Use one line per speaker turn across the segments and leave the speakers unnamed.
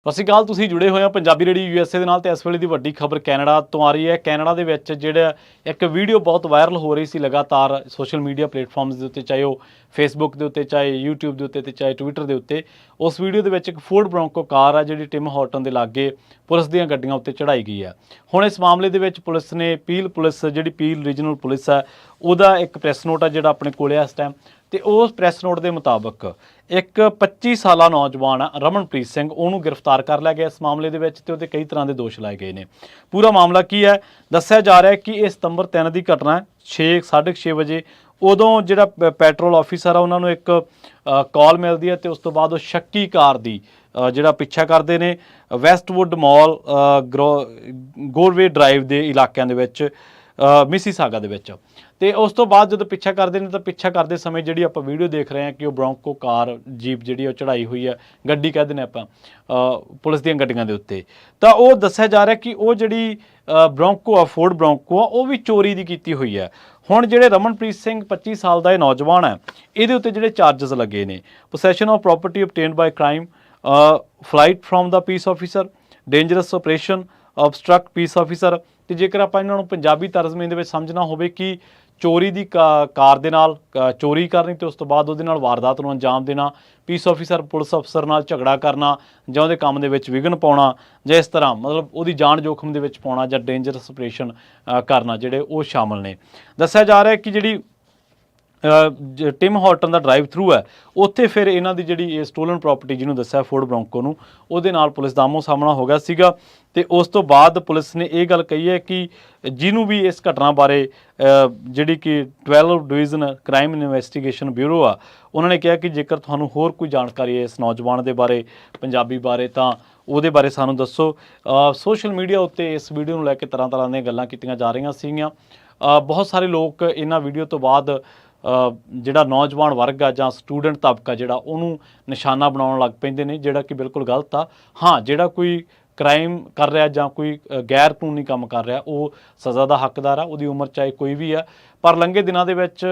ਸਤਿ ਸ਼੍ਰੀ ਅਕਾਲ। ਤੁਸੀਂ ਜੁੜੇ ਹੋਏ ਹੋ ਪੰਜਾਬੀ ਰੇਡੀਓ USA ਦੇ ਨਾਲ ਤੇ ਇਸ ਵੇਲੇ ਦੀ ਵੱਡੀ ਖਬਰ ਕੈਨੇਡਾ ਤੋਂ ਆ ਰਹੀ ਹੈ। ਕੈਨੇਡਾ ਦੇ ਵਿੱਚ ਜਿਹੜਾ ਇੱਕ ਵੀਡੀਓ ਬਹੁਤ ਵਾਇਰਲ ਹੋ ਰਹੀ ਸੀ ਲਗਾਤਾਰ ਸੋਸ਼ਲ ਮੀਡੀਆ ਪਲੇਟਫਾਰਮਸ ਦੇ ਉੱਤੇ, ਚਾਹੇ ਉਹ ਫੇਸਬੁੱਕ ਦੇ ਉੱਤੇ, ਚਾਹੇ YouTube ਦੇ ਉੱਤੇ ਤੇ ਚਾਹੇ ਟਵਿੱਟਰ ਦੇ ਉੱਤੇ। ਉਸ ਵੀਡੀਓ ਦੇ ਵਿੱਚ ਇੱਕ ਫੋਰਡ ਬ੍ਰੋਂਕੋ ਕਾਰ ਆ ਜਿਹੜੀ ਟਿਮ ਹਾਰਟਨ ਦੇ ਲਾਗੇ ਪੁਲਿਸ ਦੀਆਂ ਗੱਡੀਆਂ ਉੱਤੇ ਚੜਾਈ ਗਈ ਹੈ। ਹੁਣ ਇਸ ਮਾਮਲੇ ਦੇ ਵਿੱਚ ਪੁਲਿਸ ਨੇ ਪੁਲਿਸ ਜਿਹੜੀ ਪੀਲ ਰੀਜਨਲ ਪੁਲਿਸ ਹੈ ਉਹਦਾ ਇੱਕ ਪ੍ਰੈਸ ਨੋਟ ਆ ਜਿਹੜਾ ਆਪਣੇ ਕੋਲ ਹੈ ਇਸ ਟਾਈਮ। ਤੇ ਉਸ ਪ੍ਰੈਸ ਨੋਟ ਦੇ ਮੁਤਾਬਕ ਇੱਕ 25 ਸਾਲਾ ਨੌਜਵਾਨ ਆ ਰਮਨਪ੍ਰੀਤ ਸਿੰਘ, ਉਹਨੂੰ ਗ੍ਰਿਫਤਾਰ ਕਰ ਲਿਆ ਗਿਆ ਇਸ ਮਾਮਲੇ ਦੇ ਵਿੱਚ ਤੇ ਉਹਦੇ ਕਈ ਤਰ੍ਹਾਂ ਦੇ ਦੋਸ਼ ਲਾਏ ਗਏ ਨੇ। ਪੂਰਾ ਮਾਮਲਾ ਕੀ ਹੈ ਦੱਸਿਆ ਜਾ ਰਿਹਾ ਹੈ ਕਿ ਇਹ ਸਤੰਬਰ 3 ਦੀ ਘਟਨਾ ਹੈ। 6:30 ਵਜੇ ਉਦੋਂ ਜਿਹੜਾ ਪੈਟਰੋਲ ਆਫੀਸਰ ਆ ਉਹਨਾਂ ਨੂੰ ਇੱਕ ਕਾਲ ਮਿਲਦੀ ਹੈ ਤੇ ਉਸ ਤੋਂ ਬਾਅਦ ਉਹ ਸ਼ੱਕੀ ਕਾਰ ਦੀ ਜਿਹੜਾ ਪਿੱਛਾ ਕਰਦੇ ਨੇ ਵੈਸਟਵੁੱਡ ਮਾਲ ਗੋਰਵੇ ਡਰਾਈਵ ਦੇ ਇਲਾਕਿਆਂ ਦੇ ਵਿੱਚ ਮਿਸੀਸਾਗਾ ਦੇ ਵਿੱਚ। ਤੇ ਉਸ ਤੋਂ ਬਾਅਦ ਜਦੋਂ ਪਿੱਛਾ ਕਰਦੇ ਨੇ ਤਾਂ ਪਿੱਛਾ ਕਰਦੇ ਸਮੇਂ ਜਿਹੜੀ ਆਪਾਂ ਵੀਡੀਓ ਦੇਖ ਰਹੇ ਹਾਂ ਕਿ ਉਹ ਬ੍ਰੋਂਕੋ ਕਾਰ ਜੀਪ ਜਿਹੜੀ ਉਹ ਚੜਾਈ ਹੋਈ ਹੈ, ਗੱਡੀ ਕਹਿ ਦਿੰਦੇ ਆਪਾਂ ਪੁਲਿਸ ਦੀਆਂ ਗੱਡੀਆਂ ਦੇ ਉੱਤੇ। ਤਾਂ ਉਹ ਦੱਸਿਆ ਜਾ ਰਿਹਾ ਕਿ ਉਹ ਜਿਹੜੀ ਬ੍ਰੋਂਕੋ ਆ, ਫੋਰਡ ਬ੍ਰੋਂਕੋ ਆ, ਉਹ ਵੀ ਚੋਰੀ ਦੀ ਕੀਤੀ ਹੋਈ ਹੈ। ਹੁਣ ਜਿਹੜੇ ਰਮਨਪ੍ਰੀਤ ਸਿੰਘ 25 ਸਾਲ ਦਾ ਇਹ ਨੌਜਵਾਨ ਹੈ, ਇਹਦੇ ਉੱਤੇ ਜਿਹੜੇ ਚਾਰਜਸ ਲੱਗੇ ਨੇ possession of property obtained by crime, flight from the peace officer, dangerous operation, obstruct peace officer. ਤੇ ਜੇਕਰ ਆਪਾਂ ਇਹਨਾਂ ਨੂੰ ਪੰਜਾਬੀ ਤਰਜਮੇ ਦੇ ਵਿੱਚ ਸਮਝਣਾ ਹੋਵੇ ਕਿ ਚੋਰੀ ਦੀ ਕਾਰ ਦੇ ਨਾਲ ਚੋਰੀ ਕਰਨੀ ਤੇ ਉਸ ਤੋਂ ਬਾਅਦ ਉਹਦੇ ਨਾਲ ਵਾਰਦਾਤ ਨੂੰ ਅੰਜਾਮ ਦੇਣਾ, ਪੀਸ ਆਫੀਸਰ ਪੁਲਿਸ ਅਫਸਰ ਨਾਲ ਝਗੜਾ ਕਰਨਾ ਜਾਂ ਉਹਦੇ ਕੰਮ ਦੇ ਵਿੱਚ ਵਿਘਨ ਪਾਉਣਾ ਜਾਂ ਇਸ ਤਰ੍ਹਾਂ ਮਤਲਬ ਉਹਦੀ ਜਾਨ ਜੋਖਮ ਦੇ ਵਿੱਚ ਪਾਉਣਾ ਜਾਂ ਡੇਂਜਰਸ ਆਪਰੇਸ਼ਨ ਕਰਨਾ, ਜਿਹੜੇ ਉਹ ਸ਼ਾਮਲ ਨੇ। ਦੱਸਿਆ ਜਾ ਰਿਹਾ ਕਿ ਜਿਹੜੀ ਟਿਮ ਹਾਰਟਨ ਦਾ ਡਰਾਈਵ ਥਰੂ ਹੈ ਉੱਥੇ ਫਿਰ ਇਹਨਾਂ ਦੀ ਜਿਹੜੀ ਇਹ ਸਟੋਲਨ ਪ੍ਰੋਪਰਟੀ ਜਿਹਨੂੰ ਦੱਸਿਆ ਫੋਰਡ ਬ੍ਰੋਂਕੋ ਨੂੰ, ਉਹਦੇ ਨਾਲ ਪੁਲਿਸ ਦਾ ਆਮੋ ਸਾਹਮਣਾ ਹੋ ਗਿਆ ਸੀਗਾ। ਤੇ ਉਸ ਤੋਂ ਬਾਅਦ ਪੁਲਿਸ ਨੇ ਇਹ ਗੱਲ ਕਹੀ ਹੈ ਕਿ ਜਿਹਨੂੰ ਵੀ ਇਸ ਘਟਨਾ ਬਾਰੇ ਜਿਹੜੀ ਕਿ 12 ਡਿਵੀਜ਼ਨ ਕ੍ਰਾਈਮ ਇਨਵੈਸਟੀਗੇਸ਼ਨ ਬਿਊਰੋ ਆ, ਉਹਨਾਂ ਨੇ ਕਿਹਾ ਕਿ ਜੇਕਰ ਤੁਹਾਨੂੰ ਹੋਰ ਕੋਈ ਜਾਣਕਾਰੀ ਹੈ ਇਸ ਨੌਜਵਾਨ ਦੇ ਬਾਰੇ, ਪੰਜਾਬੀ ਬਾਰੇ, ਤਾਂ ਉਹਦੇ ਬਾਰੇ ਸਾਨੂੰ ਦੱਸੋ। ਸੋਸ਼ਲ ਮੀਡੀਆ ਉੱਤੇ ਇਸ ਵੀਡੀਓ ਨੂੰ ਲੈ ਕੇ ਤਰ੍ਹਾਂ ਦੀਆਂ ਗੱਲਾਂ ਕੀਤੀਆਂ ਜਾ ਰਹੀਆਂ ਸੀਗੀਆਂ। ਬਹੁਤ ਸਾਰੇ ਲੋਕ ਇਹਨਾਂ ਵੀਡੀਓ ਤੋਂ ਬਾਅਦ ਜਿਹੜਾ ਨੌਜਵਾਨ ਵਰਗ ਆ ਜਾਂ ਸਟੂਡੈਂਟ ਤਬਕਾ ਜਿਹੜਾ ਉਹਨੂੰ ਨਿਸ਼ਾਨਾ ਬਣਾਉਣ ਲੱਗ ਪੈਂਦੇ ਨੇ, ਜਿਹੜਾ ਕਿ ਬਿਲਕੁਲ ਗਲਤ ਆ। ਹਾਂ, ਜਿਹੜਾ ਕੋਈ ਕ੍ਰਾਈਮ ਕਰ ਰਿਹਾ ਜਾਂ ਕੋਈ ਗੈਰ ਕਾਨੂੰਨੀ ਕੰਮ ਕਰ ਰਿਹਾ ਉਹ ਸਜ਼ਾ ਦਾ ਹੱਕਦਾਰ ਆ, ਉਹਦੀ ਉਮਰ ਚਾਹੇ ਕੋਈ ਵੀ ਆ। ਪਰ ਲੰਘੇ ਦਿਨਾਂ ਦੇ ਵਿੱਚ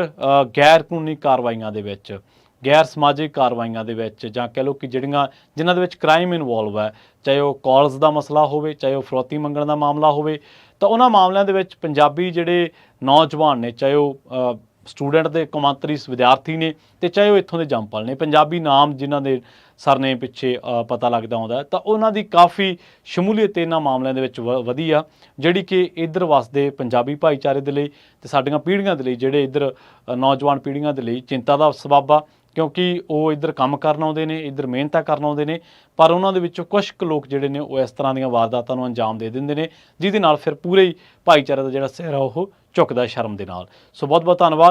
ਗੈਰ ਕਾਨੂੰਨੀ ਕਾਰਵਾਈਆਂ ਦੇ ਵਿੱਚ, ਗੈਰ ਸਮਾਜਿਕ ਕਾਰਵਾਈਆਂ ਦੇ ਵਿੱਚ, ਜਾਂ ਕਹਿ ਲਓ ਕਿ ਜਿਨ੍ਹਾਂ ਦੇ ਵਿੱਚ ਕ੍ਰਾਈਮ ਇਨਵੋਲਵ ਹੈ, ਚਾਹੇ ਉਹ ਕਾਲਸ ਦਾ ਮਸਲਾ ਹੋਵੇ, ਚਾਹੇ ਉਹ ਫਰੌਤੀ ਮੰਗਣ ਦਾ ਮਾਮਲਾ ਹੋਵੇ, ਤਾਂ ਉਹਨਾਂ ਮਾਮਲਿਆਂ ਦੇ ਵਿੱਚ ਪੰਜਾਬੀ ਜਿਹੜੇ ਨੌਜਵਾਨ ਨੇ, ਚਾਹੇ ਉਹ ਸਟੂਡੈਂਟ ਦੇ ਕੌਮਾਂਤਰੀ ਵਿਦਿਆਰਥੀ ਨੇ ਤੇ ਚਾਹੇ ਉਹ ਇੱਥੋਂ ਦੇ ਜੰਮਪਲ ਨੇ, ਪੰਜਾਬੀ ਨਾਮ ਜਿਨ੍ਹਾਂ ਦੇ ਸਰਨੇਮ ਪਿੱਛੇ ਪਤਾ ਲੱਗਦਾ ਆਉਂਦਾ, ਤਾਂ ਉਹਨਾਂ ਦੀ ਕਾਫੀ ਸ਼ਮੂਲੀਅਤ ਇਹਨਾਂ ਮਾਮਲਿਆਂ ਦੇ ਵਿੱਚ ਵਧੀ ਆ, ਜਿਹੜੀ ਕਿ ਇੱਧਰ ਵਸਦੇ ਪੰਜਾਬੀ ਭਾਈਚਾਰੇ ਦੇ ਲਈ ਤੇ ਸਾਡੀਆਂ ਪੀੜ੍ਹੀਆਂ ਦੇ ਲਈ, ਜਿਹੜੇ ਇੱਧਰ ਨੌਜਵਾਨ ਪੀੜ੍ਹੀਆਂ ਦੇ ਲਈ ਚਿੰਤਾ ਦਾ ਸਬੱਬ ਆ। ਕਿਉਂਕਿ ਉਹ ਇੱਧਰ ਕੰਮ ਕਰਨ ਆਉਂਦੇ ਨੇ, ਇੱਧਰ ਮਿਹਨਤਾਂ ਕਰਨ ਆਉਂਦੇ ਨੇ, ਪਰ ਉਹਨਾਂ ਦੇ ਵਿੱਚੋਂ ਕੁਛ ਕੁ ਲੋਕ ਜਿਹੜੇ ਨੇ ਉਹ ਇਸ ਤਰ੍ਹਾਂ ਦੀਆਂ ਵਾਰਦਾਤਾਂ ਨੂੰ ਅੰਜਾਮ ਦੇ ਦਿੰਦੇ ਨੇ, ਜਿਹਦੇ ਨਾਲ ਫਿਰ ਪੂਰੇ ਹੀ ਭਾਈਚਾਰੇ ਦਾ ਜਿਹੜਾ ਸਿਹਰਾ ਉਹ ਝੁਕਦਾ ਸ਼ਰਮ ਦੇ ਨਾਲ। ਸੋ ਬਹੁਤ ਬਹੁਤ ਧੰਨਵਾਦ।